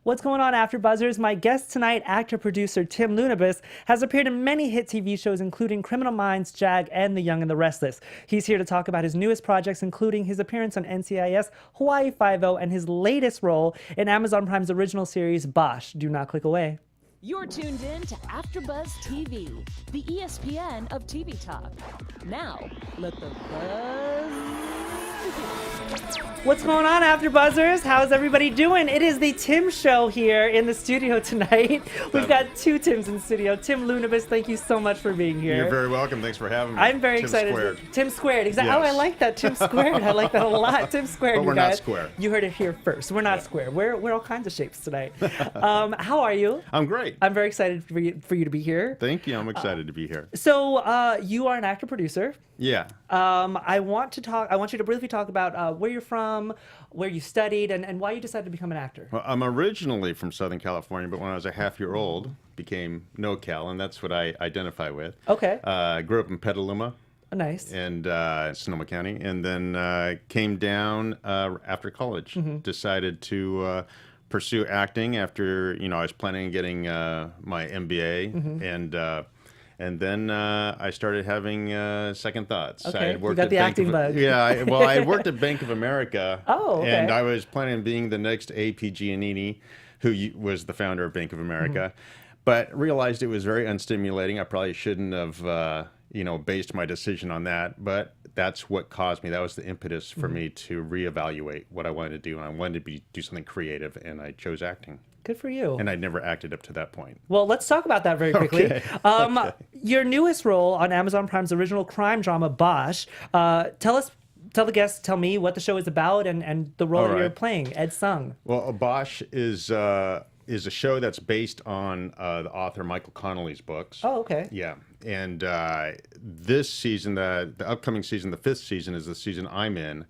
What's going on, AfterBuzzers? My guest tonight, actor-producer Tim Lounibos, has appeared in many hit TV shows, including Criminal Minds, Jag, and The Young and the Restless. He's here to talk about his newest projects, including his appearance on NCIS, Hawaii Five-0, and his latest role in Amazon Prime's original series, Bosch. Do not click away. You're tuned in to AfterBuzz TV, the ESPN of TV talk. Now, let the buzz begin. What's going on, AfterBuzzers? How's everybody doing? It is the Tim Show here in the studio tonight. We've got two Tims in the studio. Tim Lounibos, thank you so much for being here. You're very welcome. Thanks for having me. I'm very Tim excited. Squared. Tim Squared, exactly. Yes. Oh, I like that. Tim Squared. I like that a lot. Tim Squared, But you we're guys. not square. You heard it here first. We're not square. We're all kinds of shapes tonight. How are you? I'm great. I'm very excited for you to be here. Thank you. I'm excited to be here. So you are an actor-producer. Yeah. I want you to briefly talk about where you're from, where you studied, and why you decided to become an actor. Well, I'm originally from Southern California, but when I was a half-year-old, became NoCal, and that's what I identify with. Okay. I grew up in Petaluma. Nice. And Sonoma County, and then came down after college. Decided to pursue acting after I was planning on getting my MBA, and then I started having second thoughts. I Okay, had you worked got at the Bank acting of, bug. Yeah, I had worked at Bank of America. Oh, okay. And I was planning on being the next A.P. Giannini, who was the founder of Bank of America, but realized it was very unstimulating. I probably shouldn't have based my decision on that, but that's what caused me. That was the impetus for me to reevaluate what I wanted to do, and I wanted to do something creative, and I chose acting. Good for you. And I'd never acted up to that point. Well, let's talk about that very quickly. Okay. Your newest role on Amazon Prime's original crime drama, Bosch. Tell the guests, tell me what the show is about and the role that you're playing, Ed Sung. Well, Bosch is a show that's based on the author Michael Connelly's books. Oh, okay. Yeah, and this season, the upcoming season, the 5th season, is the season I'm in,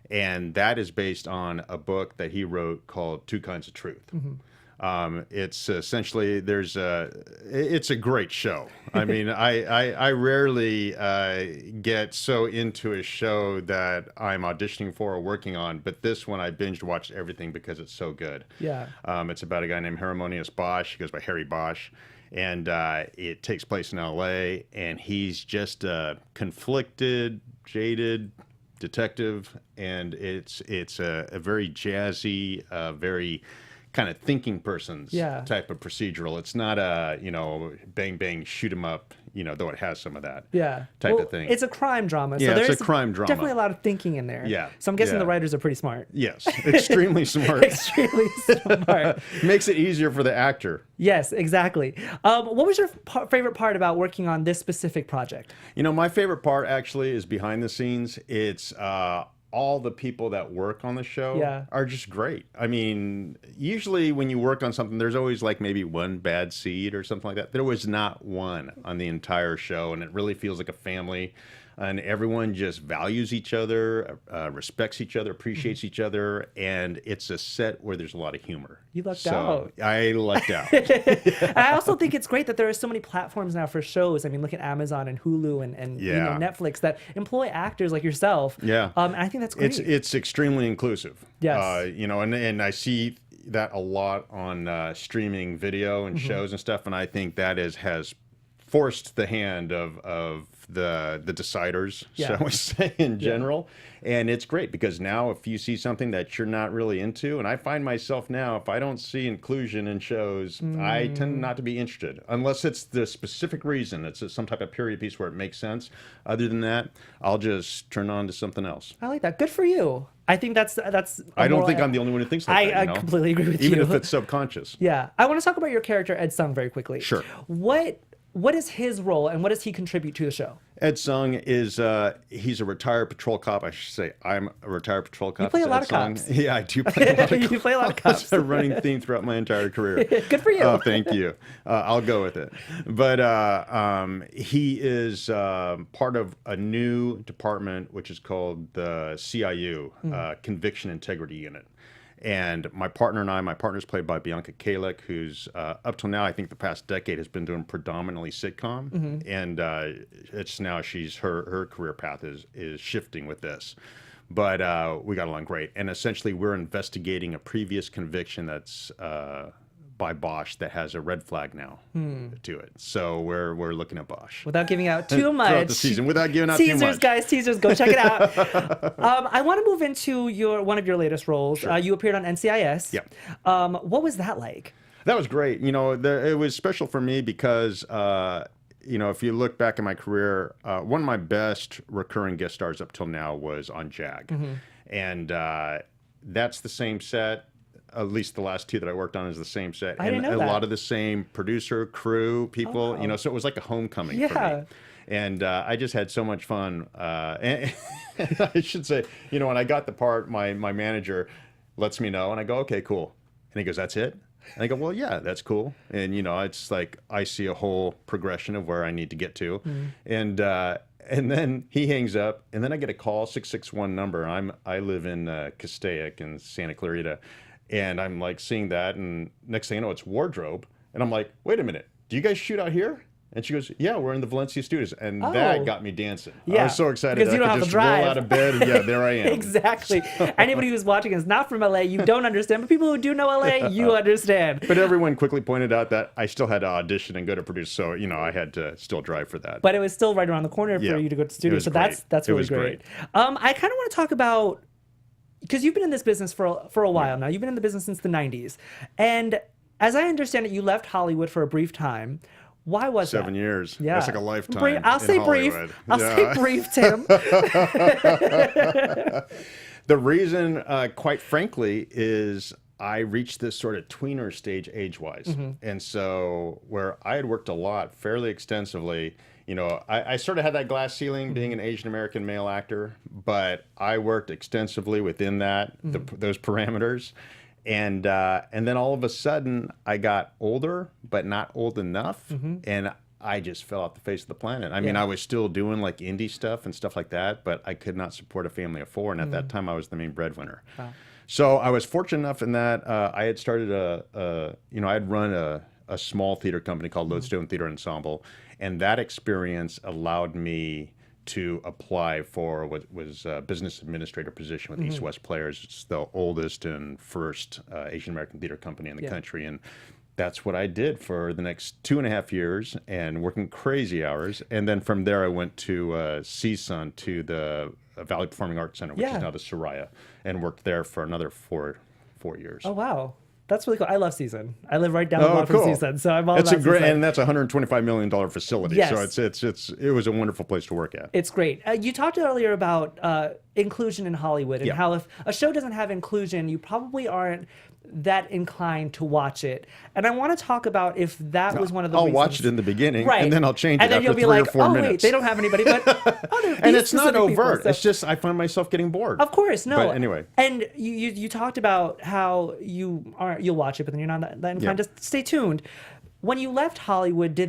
and that is based on a book that he wrote called Two Kinds of Truth. It's essentially it's a great show. I mean, I rarely get so into a show that I'm auditioning for or working on, but this one I binge watched everything because it's so good. Yeah. It's about a guy named Harmonious Bosch. He goes by Harry Bosch, and it takes place in L.A. and he's just a conflicted, jaded detective, and it's a very jazzy, very kind of thinking person's type of procedural. It's not a bang bang shoot 'em up, though it has some of that type of thing. It's a crime drama. Yeah, So there's it's a crime drama. Definitely a lot of thinking in there. Yeah. So I'm guessing the writers are pretty smart. Yes, extremely smart. Extremely smart. Makes it easier for the actor. Yes, exactly. What was your favorite part about working on this specific project? My favorite part actually is behind the scenes. It's all the people that work on the show are just great. I mean, usually when you work on something, there's always like maybe one bad seed or something like that. There was not one on the entire show, and it really feels like a family. And everyone just values each other, respects each other, appreciates each other, and it's a set where there's a lot of humor. You lucked out. I lucked out. I also think it's great that there are so many platforms now for shows. I mean, look at Amazon and Hulu and Netflix that employ actors like yourself. Yeah. And I think that's great. It's extremely inclusive. Yes. And I see that a lot on streaming video and shows and stuff, and I think that has forced the hand of the deciders, shall we say, in general. And it's great because now if you see something that you're not really into, and I find myself now, if I don't see inclusion in shows, I tend not to be interested, unless it's the specific reason. It's some type of period piece where it makes sense. Other than that, I'll just turn on to something else. I like that. Good for you. I think that's. I don't think I'm the only one who thinks like that. I completely agree with you. Even if it's subconscious. Yeah. I want to talk about your character, Ed Sung, very quickly. Sure. What is his role and what does he contribute to the show? Ed Sung is he's a retired patrol cop. I should say I'm a retired patrol cop. You play a lot of cops. Yeah, I do play a lot of cops. You play a lot of cops. It's a running theme throughout my entire career. Good for you. Oh, thank you. I'll go with it. But he is part of a new department which is called the CIU, Conviction Integrity Unit. And my partner's played by Bianca Kalek, who's up till now, I think the past decade has been doing predominantly sitcom. And it's now her career path is shifting with this. but we got along great. And essentially, we're investigating a previous conviction that's by Bosch that has a red flag now to it. So we're looking at Bosch. Without giving out too much. Throughout the season, without giving out too teasers, much. guys, teasers, go check it out. I want to move into one of your latest roles. Sure. You appeared on NCIS. Yep. What was that like? That was great. You know, it was special for me because, you know, if you look back in my career, one of my best recurring guest stars up till now was on JAG. And that's the same set. At least the last two that I worked on is the same set. I didn't know a that. lot of the same producer, crew, people, wow. you know, so it was like a homecoming for Yeah. me. And I just had so much fun. And I should say, you know, when I got the part, my manager lets me know, and I go, okay, cool. And he goes, that's it? And I go, well, yeah, that's cool. And, you know, it's like I see a whole progression of where I need to get to. And then he hangs up, and then I get a call, 661 number. I live in Castaic in Santa Clarita. And I'm like seeing that, and next thing I know, it's wardrobe. And I'm like, wait a minute, do you guys shoot out here? And she goes, yeah, we're in the Valencia studios. And that got me dancing. Yeah, I was so excited because that you I don't could have just to drive. roll out of bed, and yeah, there I am. Exactly. Anybody who's watching is not from LA, you don't understand. But people who do know LA, you understand. But everyone quickly pointed out that I still had to audition and go to produce, so you know I had to still drive for that. But it was still right around the corner for Yeah, you to go to the it studio. was So great. that's It really was great. great. I kind of want to talk about, because you've been in this business for a while now. You've been in the business since the 90s. And as I understand it, you left Hollywood for a brief time. Why was that? 7 years. Yeah. That's like a lifetime. I'll in say brief. Hollywood. I'll say brief, Tim. The reason, quite frankly, is I reached this sort of tweener stage age-wise. And so where I had worked a lot, fairly extensively, you know, I sort of had that glass ceiling being an Asian American male actor, but I worked extensively within that, those parameters. And then all of a sudden I got older, but not old enough. And I just fell off the face of the planet. I mean, I was still doing like indie stuff and stuff like that, but I could not support a family of four. And at that time I was the main breadwinner. Wow. So I was fortunate enough in that I had started you know, I had run a small theater company called Lodestone Theater Ensemble. And that experience allowed me to apply for what was a business administrator position with East West Players. It's the oldest and first Asian American theater company in the country. And that's what I did for the next 2.5 years and working crazy hours. And then from there, I went to CSUN, to the Valley Performing Arts Center, which is now the Soraya, and worked there for another four years. Oh, wow. That's really cool. I love Season. I live right down the block cool. from Season, so I'm all That's about a great, Season. and that's a $125 million facility. Yes. So it was a wonderful place to work at. It's great. You talked earlier about inclusion in Hollywood and how if a show doesn't have inclusion, you probably aren't that inclined to watch it. And I want to talk about if that was one of the I'll reasons. watch it in the beginning, Right. and then I'll change it and then after you'll be 3 like, or 4 oh, minutes. wait, they don't have anybody, but And it's not overt. So. It's just I find myself getting bored. Of course, no. But anyway. And you talked about how you'll watch it, but then you're not that inclined. Just stay tuned. When you left Hollywood,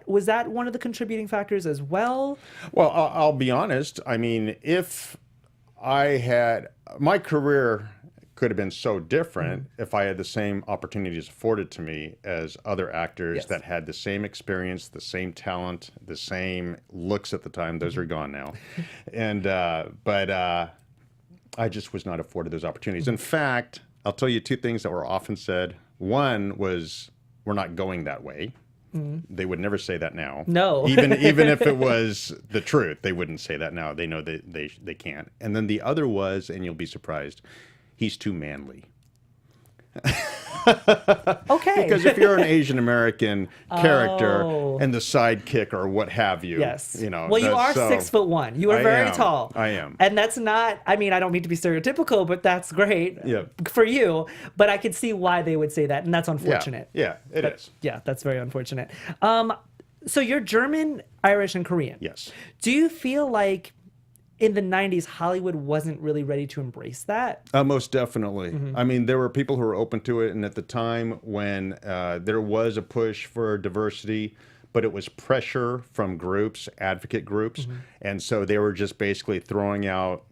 was that one of the contributing factors as well? Well, I'll be honest. I mean, if I had my career could have been so different if I had the same opportunities afforded to me as other actors that had the same experience, the same talent, the same looks at the time. Those are gone now. And but I just was not afforded those opportunities. In fact, I'll tell you 2 things that were often said. One was, we're not going that way. They would never say that now. No. even if it was the truth, they wouldn't say that now. They know they can't. And then the other was, and you'll be surprised, he's too manly. Okay. Because if you're an Asian American character and the sidekick or what have you, you know. Well, you are 6'1". You are very tall. I am. And that's not. I mean, I don't mean to be stereotypical, but that's great for you. But I could see why they would say that, and that's unfortunate. Yeah, it is. Yeah, that's very unfortunate. So you're German, Irish, and Korean. Yes. Do you feel like in the 90s, Hollywood wasn't really ready to embrace that? Most definitely. I mean, there were people who were open to it, and at the time when there was a push for diversity, but it was pressure from groups, advocate groups, and so they were just basically throwing out,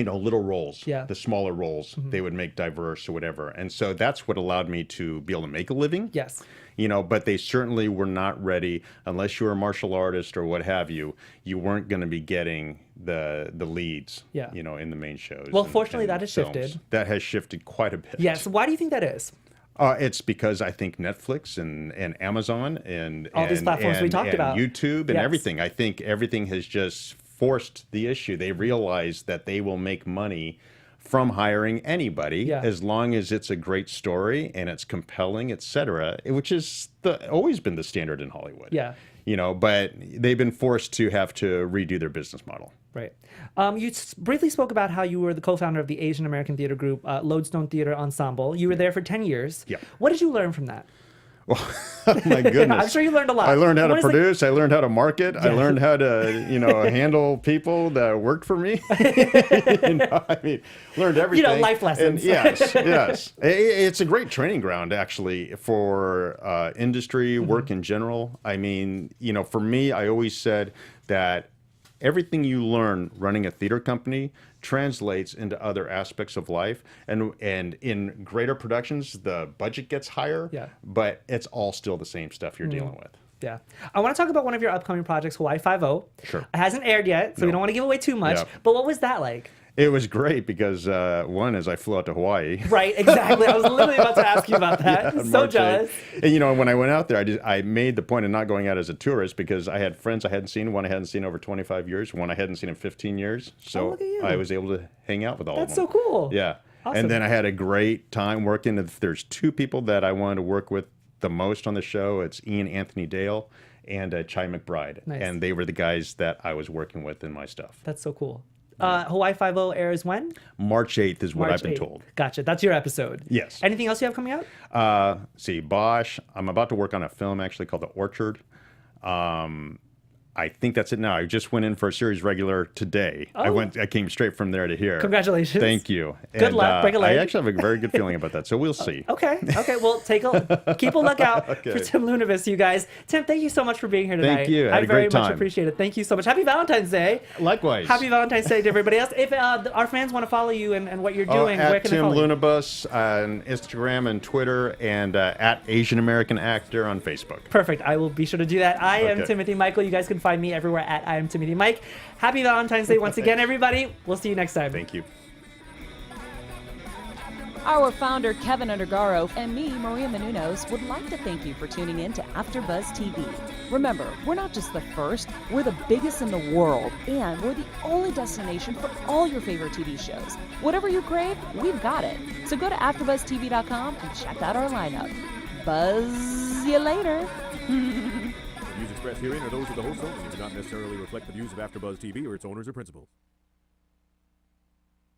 little roles, Yeah. the smaller roles, they would make diverse or whatever. And so that's what allowed me to be able to make a living. Yes. But they certainly were not ready, unless you were a martial artist or what have you, you weren't going to be getting the leads, Yeah. in the main shows. Well, fortunately, that has films. shifted. That has shifted quite a bit. Yes. Why do you think that is? It's because I think Netflix and Amazon and All these platforms we talked about. YouTube and Yes. everything. I think everything has just forced the issue. They realize that they will make money from hiring anybody Yeah. as long as it's a great story and it's compelling, etc., which is always been the standard in Hollywood. Yeah. But they've been forced to have to redo their business model. Right. You briefly spoke about how you were the co-founder of the Asian American theater group, Lodestone Theater Ensemble. You were there for 10 years. Yeah. What did you learn from that? My goodness. I'm sure you learned a lot. I learned how What to is the- produce. I learned how to market. I learned how to, handle people that worked for me. Learned everything. life lessons. And yes. It's a great training ground, actually, for industry, work in general. For me, I always said that everything you learn running a theater company translates into other aspects of life. And in greater productions, the budget gets higher, but it's all still the same stuff you're dealing with. Yeah. I want to talk about one of your upcoming projects, Hawaii Five-0. Sure. It hasn't aired yet, so we don't want to give away too much. Yeah. But what was that like? It was great because one is I flew out to Hawaii. Right, exactly. I was literally about to ask you about that. on So March 8th. jealous. And when I went out there, I made the point of not going out as a tourist because I had friends I hadn't seen. One I hadn't seen over 25 years. One I hadn't seen in 15 years. So look at you. I was able to hang out with all That's of them. so cool. Yeah. Awesome. And then I had a great time working. If there's two people that I wanted to work with the most on the show, it's Ian Anthony Dale and Chai McBride. Nice. And they were the guys that I was working with in my stuff. That's so cool. Hawaii Five-0 airs when? March 8th is what March I've been 8th. told. Gotcha. That's your episode. Yes. Anything else you have coming out? Bosch. I'm about to work on a film actually called The Orchard. I think that's it now. I just went in for a series regular today. Oh. I came straight from there to here. Congratulations. Thank you. Good luck. Break a leg. I actually have a very good feeling about that. So we'll see. Okay. Well, keep a lookout Okay. for Tim Lounibos, you guys. Tim, thank you so much for being here tonight. Thank you. I had I a very great much time. appreciate it. Thank you so much. Happy Valentine's Day. Likewise. Happy Valentine's Day to everybody else. If our fans want to follow you and what you're doing, where at can they Tim follow you? Lounibos on Instagram and Twitter, and at Asian American Actor on Facebook. Perfect. I will be sure to do that. I am Okay. Timothy Michael. You guys can find me everywhere at I am Timothy Mike. Happy Valentine's Day once again, everybody. We'll see you next time. Thank you. Our founder, Kevin Undergaro, and me, Maria Menounos, would like to thank you for tuning in to AfterBuzz TV. Remember, we're not just the first, we're the biggest in the world, and we're the only destination for all your favorite TV shows. Whatever you crave, we've got it. So go to AfterBuzzTV.com and check out our lineup. Buzz you later. The views expressed herein are those of the host only and do not necessarily reflect the views of AfterBuzz TV or its owners or principals.